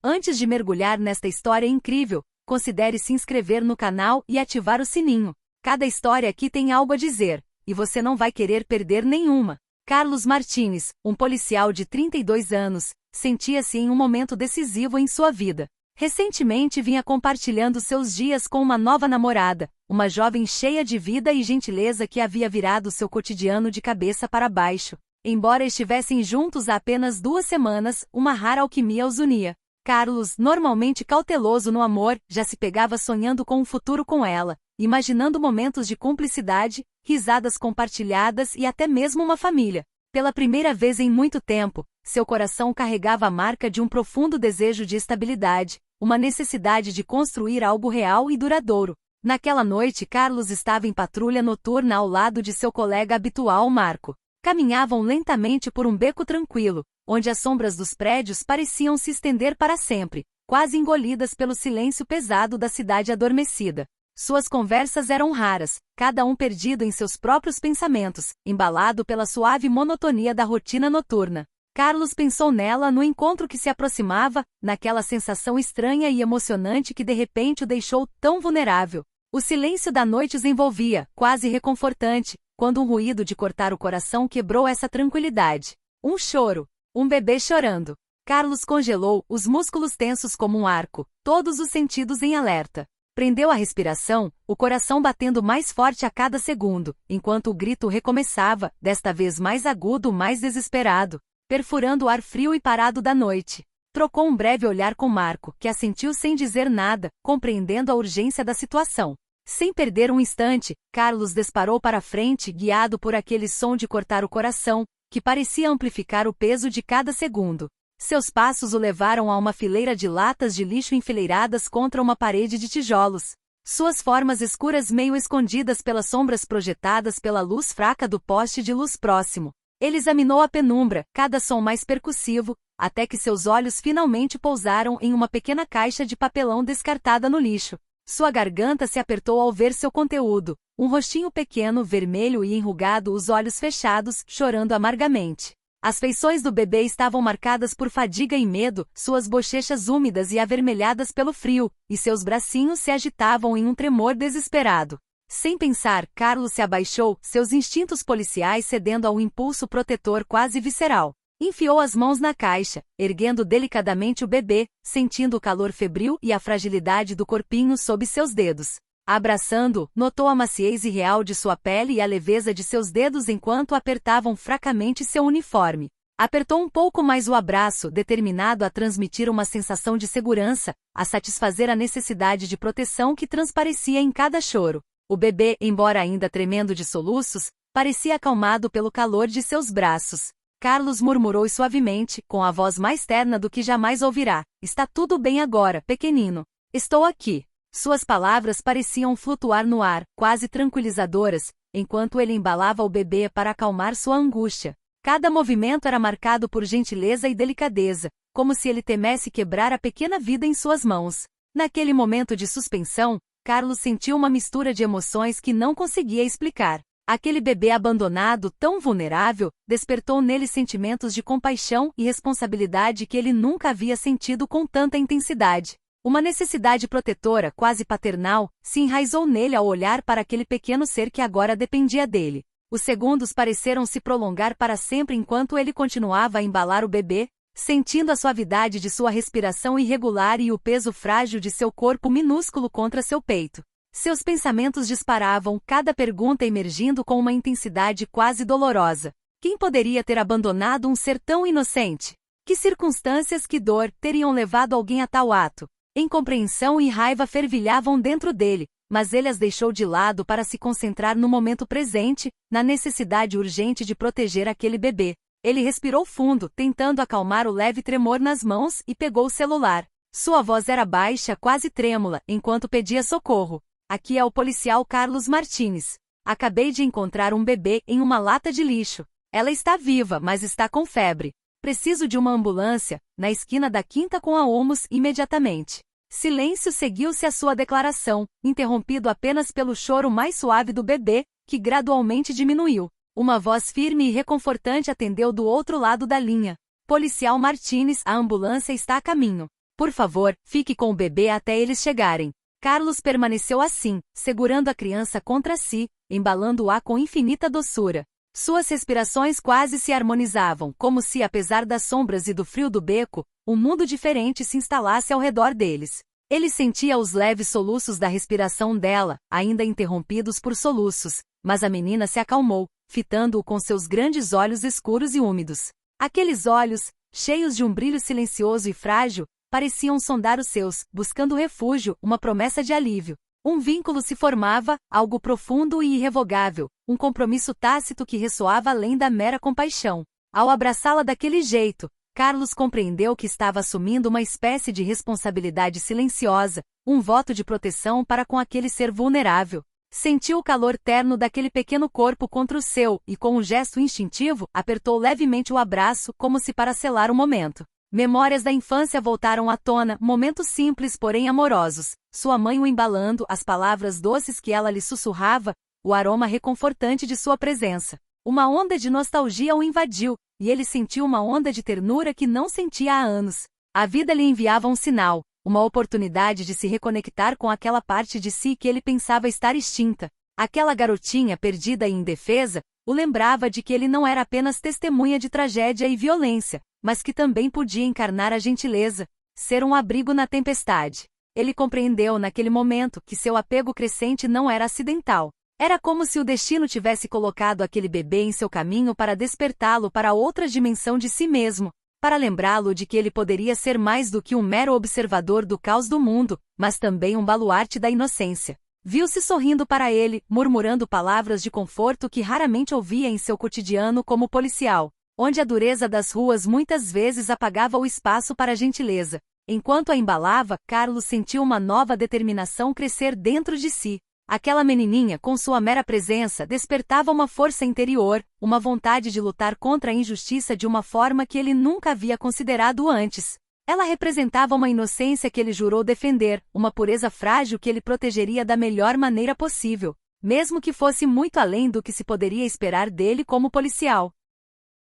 Antes de mergulhar nesta história incrível, considere se inscrever no canal e ativar o sininho. Cada história aqui tem algo a dizer, e você não vai querer perder nenhuma. Carlos Martins, um policial de 32 anos, sentia-se em um momento decisivo em sua vida. Recentemente vinha compartilhando seus dias com uma nova namorada, uma jovem cheia de vida e gentileza que havia virado seu cotidiano de cabeça para baixo. Embora estivessem juntos há apenas 2 semanas, uma rara alquimia os unia. Carlos, normalmente cauteloso no amor, já se pegava sonhando com um futuro com ela, imaginando momentos de cumplicidade, risadas compartilhadas e até mesmo uma família. Pela primeira vez em muito tempo, seu coração carregava a marca de um profundo desejo de estabilidade, uma necessidade de construir algo real e duradouro. Naquela noite, Carlos estava em patrulha noturna ao lado de seu colega habitual Marco. Caminhavam lentamente por um beco tranquilo, onde as sombras dos prédios pareciam se estender para sempre, quase engolidas pelo silêncio pesado da cidade adormecida. Suas conversas eram raras, cada um perdido em seus próprios pensamentos, embalado pela suave monotonia da rotina noturna. Carlos pensou nela no encontro que se aproximava, naquela sensação estranha e emocionante que de repente o deixou tão vulnerável. O silêncio da noite os envolvia, quase reconfortante, quando um ruído de cortar o coração quebrou essa tranquilidade. Um choro. Um bebê chorando. Carlos congelou, os músculos tensos como um arco, todos os sentidos em alerta. Prendeu a respiração, o coração batendo mais forte a cada segundo, enquanto o grito recomeçava, desta vez mais agudo, mais desesperado, perfurando o ar frio e parado da noite. Trocou um breve olhar com Marco, que assentiu sem dizer nada, compreendendo a urgência da situação. Sem perder um instante, Carlos disparou para frente, guiado por aquele som de cortar o coração, que parecia amplificar o peso de cada segundo. Seus passos o levaram a uma fileira de latas de lixo enfileiradas contra uma parede de tijolos. Suas formas escuras meio escondidas pelas sombras projetadas pela luz fraca do poste de luz próximo. Ele examinou a penumbra, cada som mais percussivo, até que seus olhos finalmente pousaram em uma pequena caixa de papelão descartada no lixo. Sua garganta se apertou ao ver seu conteúdo, um rostinho pequeno, vermelho e enrugado, os olhos fechados, chorando amargamente. As feições do bebê estavam marcadas por fadiga e medo, suas bochechas úmidas e avermelhadas pelo frio, e seus bracinhos se agitavam em um tremor desesperado. Sem pensar, Carlos se abaixou, seus instintos policiais cedendo a um impulso protetor quase visceral. Enfiou as mãos na caixa, erguendo delicadamente o bebê, sentindo o calor febril e a fragilidade do corpinho sob seus dedos. Abraçando-o, notou a maciez irreal de sua pele e a leveza de seus dedos enquanto apertavam fracamente seu uniforme. Apertou um pouco mais o abraço, determinado a transmitir uma sensação de segurança, a satisfazer a necessidade de proteção que transparecia em cada choro. O bebê, embora ainda tremendo de soluços, parecia acalmado pelo calor de seus braços. Carlos murmurou suavemente, com a voz mais terna do que jamais ouvirá: "Está tudo bem agora, pequenino. Estou aqui." Suas palavras pareciam flutuar no ar, quase tranquilizadoras, enquanto ele embalava o bebê para acalmar sua angústia. Cada movimento era marcado por gentileza e delicadeza, como se ele temesse quebrar a pequena vida em suas mãos. Naquele momento de suspensão, Carlos sentiu uma mistura de emoções que não conseguia explicar. Aquele bebê abandonado, tão vulnerável, despertou nele sentimentos de compaixão e responsabilidade que ele nunca havia sentido com tanta intensidade. Uma necessidade protetora, quase paternal, se enraizou nele ao olhar para aquele pequeno ser que agora dependia dele. Os segundos pareceram se prolongar para sempre enquanto ele continuava a embalar o bebê, sentindo a suavidade de sua respiração irregular e o peso frágil de seu corpo minúsculo contra seu peito. Seus pensamentos disparavam, cada pergunta emergindo com uma intensidade quase dolorosa. Quem poderia ter abandonado um ser tão inocente? Que circunstâncias, que dor, teriam levado alguém a tal ato? Incompreensão e raiva fervilhavam dentro dele, mas ele as deixou de lado para se concentrar no momento presente, na necessidade urgente de proteger aquele bebê. Ele respirou fundo, tentando acalmar o leve tremor nas mãos, e pegou o celular. Sua voz era baixa, quase trêmula, enquanto pedia socorro. "Aqui é o policial Carlos Martins. Acabei de encontrar um bebê em uma lata de lixo. Ela está viva, mas está com febre. Preciso de uma ambulância, na esquina da Quinta com a Olmos, imediatamente." Silêncio seguiu-se à sua declaração, interrompido apenas pelo choro mais suave do bebê, que gradualmente diminuiu. Uma voz firme e reconfortante atendeu do outro lado da linha. "Policial Martins, a ambulância está a caminho." Por favor, fique com o bebê até eles chegarem. Carlos permaneceu assim, segurando a criança contra si, embalando-a com infinita doçura. Suas respirações quase se harmonizavam, como se, apesar das sombras e do frio do beco, um mundo diferente se instalasse ao redor deles. Ele sentia os leves soluços da respiração dela, ainda interrompidos por soluços, mas a menina se acalmou, fitando-o com seus grandes olhos escuros e úmidos. Aqueles olhos, cheios de um brilho silencioso e frágil, pareciam sondar os seus, buscando refúgio, uma promessa de alívio. Um vínculo se formava, algo profundo e irrevogável, um compromisso tácito que ressoava além da mera compaixão. Ao abraçá-la daquele jeito, Carlos compreendeu que estava assumindo uma espécie de responsabilidade silenciosa, um voto de proteção para com aquele ser vulnerável. Sentiu o calor terno daquele pequeno corpo contra o seu e, com um gesto instintivo, apertou levemente o abraço como se para selar o momento. Memórias da infância voltaram à tona, momentos simples porém amorosos, sua mãe o embalando, as palavras doces que ela lhe sussurrava, o aroma reconfortante de sua presença. Uma onda de nostalgia o invadiu, e ele sentiu uma onda de ternura que não sentia há anos. A vida lhe enviava um sinal, uma oportunidade de se reconectar com aquela parte de si que ele pensava estar extinta. Aquela garotinha perdida e indefesa, o lembrava de que ele não era apenas testemunha de tragédia e violência, mas que também podia encarnar a gentileza, ser um abrigo na tempestade. Ele compreendeu naquele momento que seu apego crescente não era acidental. Era como se o destino tivesse colocado aquele bebê em seu caminho para despertá-lo para outra dimensão de si mesmo, para lembrá-lo de que ele poderia ser mais do que um mero observador do caos do mundo, mas também um baluarte da inocência. Viu-se sorrindo para ele, murmurando palavras de conforto que raramente ouvia em seu cotidiano como policial, onde a dureza das ruas muitas vezes apagava o espaço para a gentileza. Enquanto a embalava, Carlos sentiu uma nova determinação crescer dentro de si. Aquela menininha, com sua mera presença, despertava uma força interior, uma vontade de lutar contra a injustiça de uma forma que ele nunca havia considerado antes. Ela representava uma inocência que ele jurou defender, uma pureza frágil que ele protegeria da melhor maneira possível, mesmo que fosse muito além do que se poderia esperar dele como policial.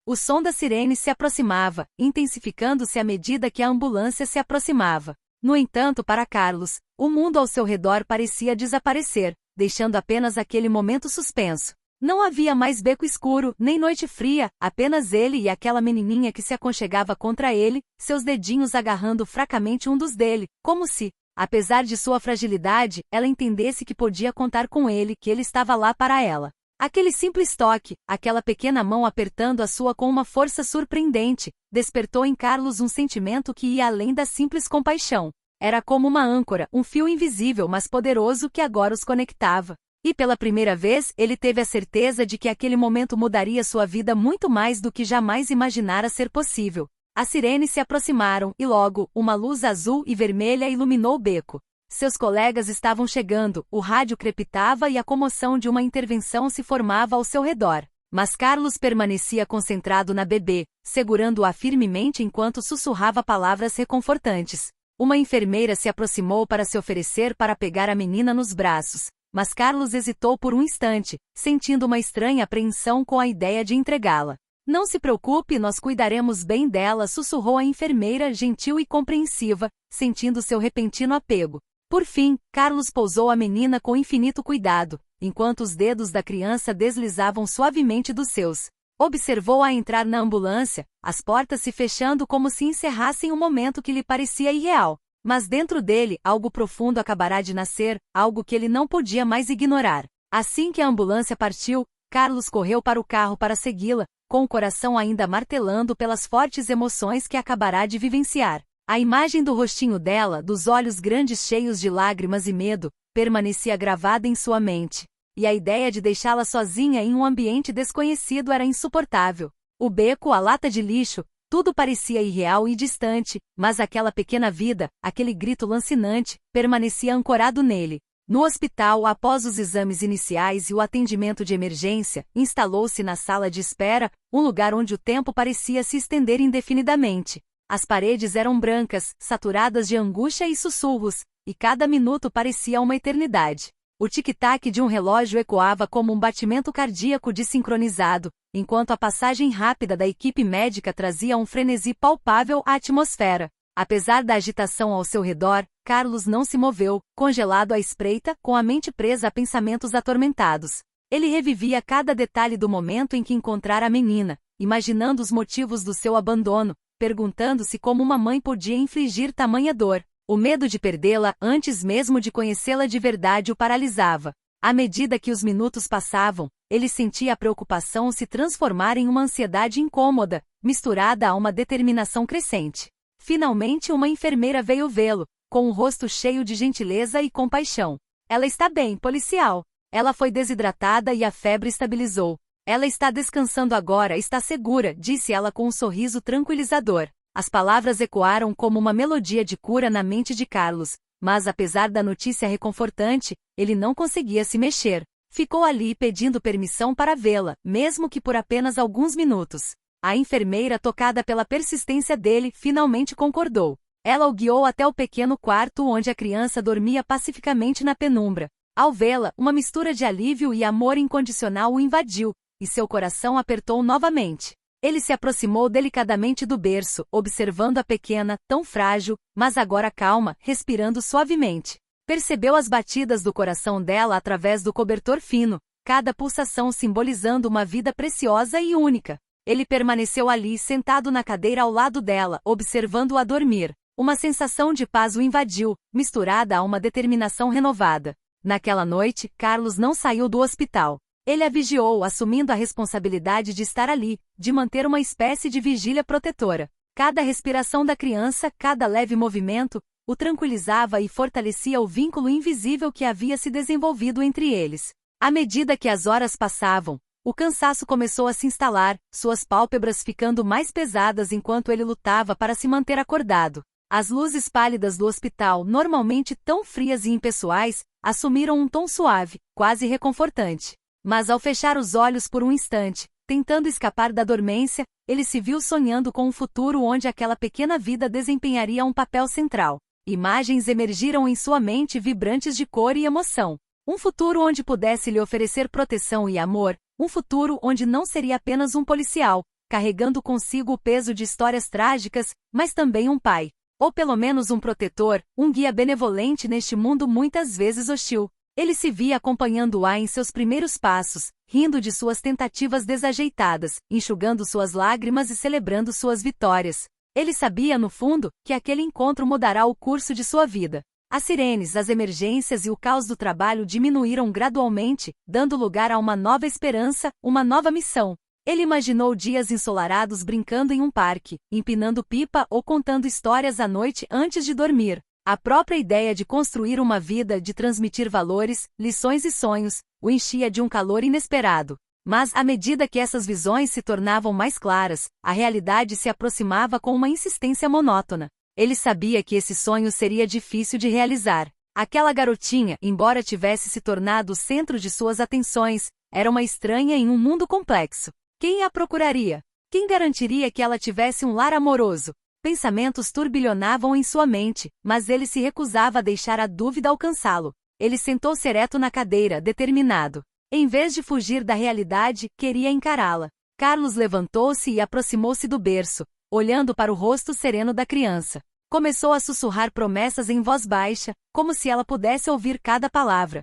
O som da sirene se aproximava, intensificando-se à medida que a ambulância se aproximava. No entanto, para Carlos, o mundo ao seu redor parecia desaparecer, deixando apenas aquele momento suspenso. Não havia mais beco escuro, nem noite fria, apenas ele e aquela menininha que se aconchegava contra ele, seus dedinhos agarrando fracamente um dos dele, como se, apesar de sua fragilidade, ela entendesse que podia contar com ele, que ele estava lá para ela. Aquele simples toque, aquela pequena mão apertando a sua com uma força surpreendente, despertou em Carlos um sentimento que ia além da simples compaixão. Era como uma âncora, um fio invisível mas poderoso que agora os conectava. E pela primeira vez, ele teve a certeza de que aquele momento mudaria sua vida muito mais do que jamais imaginara ser possível. As sirenes se aproximaram e logo, uma luz azul e vermelha iluminou o beco. Seus colegas estavam chegando, o rádio crepitava e a comoção de uma intervenção se formava ao seu redor. Mas Carlos permanecia concentrado na bebê, segurando-a firmemente enquanto sussurrava palavras reconfortantes. Uma enfermeira se aproximou para se oferecer para pegar a menina nos braços, mas Carlos hesitou por um instante, sentindo uma estranha apreensão com a ideia de entregá-la. Não se preocupe, nós cuidaremos bem dela, sussurrou a enfermeira gentil e compreensiva, sentindo seu repentino apego. Por fim, Carlos pousou a menina com infinito cuidado, enquanto os dedos da criança deslizavam suavemente dos seus. Observou-a entrar na ambulância, as portas se fechando como se encerrassem um momento que lhe parecia irreal. Mas dentro dele, algo profundo acabará de nascer, algo que ele não podia mais ignorar. Assim que a ambulância partiu, Carlos correu para o carro para segui-la, com o coração ainda martelando pelas fortes emoções que acabará de vivenciar. A imagem do rostinho dela, dos olhos grandes cheios de lágrimas e medo, permanecia gravada em sua mente. E a ideia de deixá-la sozinha em um ambiente desconhecido era insuportável. O beco, a lata de lixo, tudo parecia irreal e distante, mas aquela pequena vida, aquele grito lancinante, permanecia ancorado nele. No hospital, após os exames iniciais e o atendimento de emergência, instalou-se na sala de espera, um lugar onde o tempo parecia se estender indefinidamente. As paredes eram brancas, saturadas de angústia e sussurros, e cada minuto parecia uma eternidade. O tic-tac de um relógio ecoava como um batimento cardíaco desincronizado, enquanto a passagem rápida da equipe médica trazia um frenesi palpável à atmosfera. Apesar da agitação ao seu redor, Carlos não se moveu, congelado à espreita, com a mente presa a pensamentos atormentados. Ele revivia cada detalhe do momento em que encontrara a menina, imaginando os motivos do seu abandono, perguntando-se como uma mãe podia infligir tamanha dor. O medo de perdê-la antes mesmo de conhecê-la de verdade o paralisava. À medida que os minutos passavam, ele sentia a preocupação se transformar em uma ansiedade incômoda, misturada a uma determinação crescente. Finalmente uma enfermeira veio vê-lo, com o rosto cheio de gentileza e compaixão. Ela está bem, policial. Ela foi desidratada e a febre estabilizou. Ela está descansando agora, está segura, disse ela com um sorriso tranquilizador. As palavras ecoaram como uma melodia de cura na mente de Carlos, mas apesar da notícia reconfortante, ele não conseguia se mexer. Ficou ali pedindo permissão para vê-la, mesmo que por apenas alguns minutos. A enfermeira, tocada pela persistência dele, finalmente concordou. Ela o guiou até o pequeno quarto onde a criança dormia pacificamente na penumbra. Ao vê-la, uma mistura de alívio e amor incondicional o invadiu, e seu coração apertou novamente. Ele se aproximou delicadamente do berço, observando a pequena, tão frágil, mas agora calma, respirando suavemente. Percebeu as batidas do coração dela através do cobertor fino, cada pulsação simbolizando uma vida preciosa e única. Ele permaneceu ali sentado na cadeira ao lado dela, observando-a dormir. Uma sensação de paz o invadiu, misturada a uma determinação renovada. Naquela noite, Carlos não saiu do hospital. Ele a vigiou, assumindo a responsabilidade de estar ali, de manter uma espécie de vigília protetora. Cada respiração da criança, cada leve movimento, o tranquilizava e fortalecia o vínculo invisível que havia se desenvolvido entre eles. À medida que as horas passavam, o cansaço começou a se instalar, suas pálpebras ficando mais pesadas enquanto ele lutava para se manter acordado. As luzes pálidas do hospital, normalmente tão frias e impessoais, assumiram um tom suave, quase reconfortante. Mas ao fechar os olhos por um instante, tentando escapar da dormência, ele se viu sonhando com um futuro onde aquela pequena vida desempenharia um papel central. Imagens emergiram em sua mente vibrantes de cor e emoção. Um futuro onde pudesse lhe oferecer proteção e amor, um futuro onde não seria apenas um policial, carregando consigo o peso de histórias trágicas, mas também um pai. Ou pelo menos um protetor, um guia benevolente neste mundo muitas vezes hostil. Ele se via acompanhando-a em seus primeiros passos, rindo de suas tentativas desajeitadas, enxugando suas lágrimas e celebrando suas vitórias. Ele sabia, no fundo, que aquele encontro mudará o curso de sua vida. As sirenes, as emergências e o caos do trabalho diminuíram gradualmente, dando lugar a uma nova esperança, uma nova missão. Ele imaginou dias ensolarados brincando em um parque, empinando pipa ou contando histórias à noite antes de dormir. A própria ideia de construir uma vida, de transmitir valores, lições e sonhos, o enchia de um calor inesperado. Mas, à medida que essas visões se tornavam mais claras, a realidade se aproximava com uma insistência monótona. Ele sabia que esse sonho seria difícil de realizar. Aquela garotinha, embora tivesse se tornado o centro de suas atenções, era uma estranha em um mundo complexo. Quem a procuraria? Quem garantiria que ela tivesse um lar amoroso? Pensamentos turbilhonavam em sua mente, mas ele se recusava a deixar a dúvida alcançá-lo. Ele sentou-se ereto na cadeira, determinado. Em vez de fugir da realidade, queria encará-la. Carlos levantou-se e aproximou-se do berço, olhando para o rosto sereno da criança. Começou a sussurrar promessas em voz baixa, como se ela pudesse ouvir cada palavra.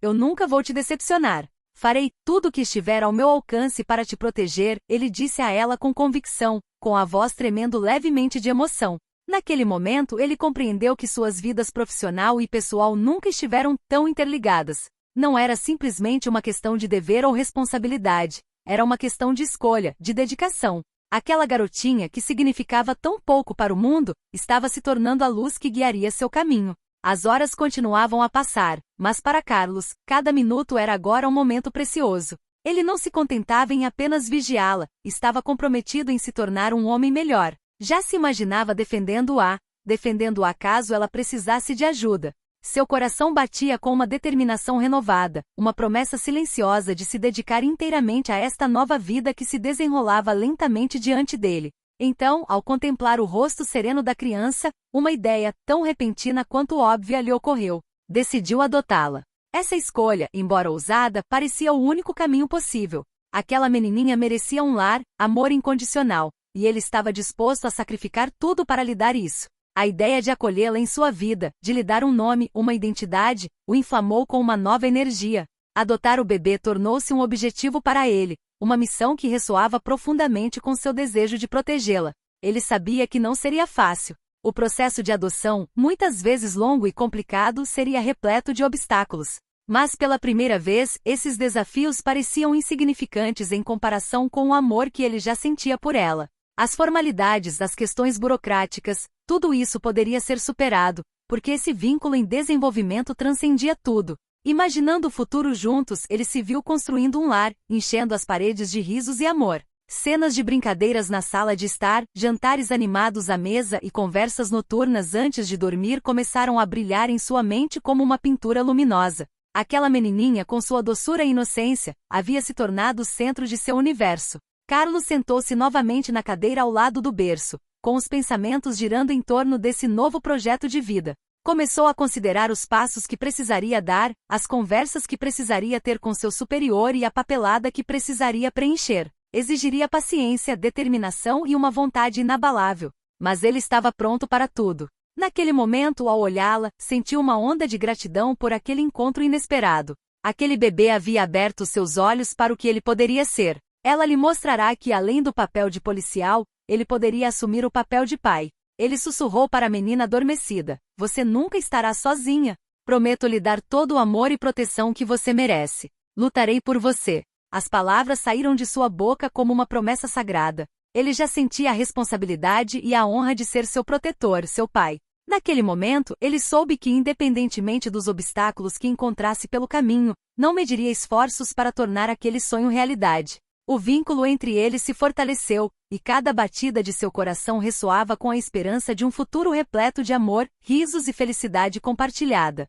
Eu nunca vou te decepcionar. Farei tudo o que estiver ao meu alcance para te proteger, ele disse a ela com convicção, com a voz tremendo levemente de emoção. Naquele momento ele compreendeu que suas vidas profissional e pessoal nunca estiveram tão interligadas. Não era simplesmente uma questão de dever ou responsabilidade, era uma questão de escolha, de dedicação. Aquela garotinha que significava tão pouco para o mundo, estava se tornando a luz que guiaria seu caminho. As horas continuavam a passar, mas para Carlos, cada minuto era agora um momento precioso. Ele não se contentava em apenas vigiá-la, estava comprometido em se tornar um homem melhor. Já se imaginava defendendo-a caso ela precisasse de ajuda. Seu coração batia com uma determinação renovada, uma promessa silenciosa de se dedicar inteiramente a esta nova vida que se desenrolava lentamente diante dele. Então, ao contemplar o rosto sereno da criança, uma ideia, tão repentina quanto óbvia, lhe ocorreu. Decidiu adotá-la. Essa escolha, embora ousada, parecia o único caminho possível. Aquela menininha merecia um lar, amor incondicional, e ele estava disposto a sacrificar tudo para lhe dar isso. A ideia de acolhê-la em sua vida, de lhe dar um nome, uma identidade, o inflamou com uma nova energia. Adotar o bebê tornou-se um objetivo para ele, uma missão que ressoava profundamente com seu desejo de protegê-la. Ele sabia que não seria fácil. O processo de adoção, muitas vezes longo e complicado, seria repleto de obstáculos. Mas pela primeira vez, esses desafios pareciam insignificantes em comparação com o amor que ele já sentia por ela. As formalidades, as questões burocráticas, tudo isso poderia ser superado, porque esse vínculo em desenvolvimento transcendia tudo. Imaginando o futuro juntos, ele se viu construindo um lar, enchendo as paredes de risos e amor. Cenas de brincadeiras na sala de estar, jantares animados à mesa e conversas noturnas antes de dormir começaram a brilhar em sua mente como uma pintura luminosa. Aquela menininha, com sua doçura e inocência, havia se tornado o centro de seu universo. Carlos sentou-se novamente na cadeira ao lado do berço, com os pensamentos girando em torno desse novo projeto de vida. Começou a considerar os passos que precisaria dar, as conversas que precisaria ter com seu superior e a papelada que precisaria preencher. Exigiria paciência, determinação e uma vontade inabalável. Mas ele estava pronto para tudo. Naquele momento, ao olhá-la, sentiu uma onda de gratidão por aquele encontro inesperado. Aquele bebê havia aberto seus olhos para o que ele poderia ser. Ela lhe mostrará que, além do papel de policial, ele poderia assumir o papel de pai. Ele sussurrou para a menina adormecida: "Você nunca estará sozinha. Prometo lhe dar todo o amor e proteção que você merece. Lutarei por você." As palavras saíram de sua boca como uma promessa sagrada. Ele já sentia a responsabilidade e a honra de ser seu protetor, seu pai. Naquele momento, ele soube que, independentemente dos obstáculos que encontrasse pelo caminho, não mediria esforços para tornar aquele sonho realidade. O vínculo entre eles se fortaleceu, e cada batida de seu coração ressoava com a esperança de um futuro repleto de amor, risos e felicidade compartilhada.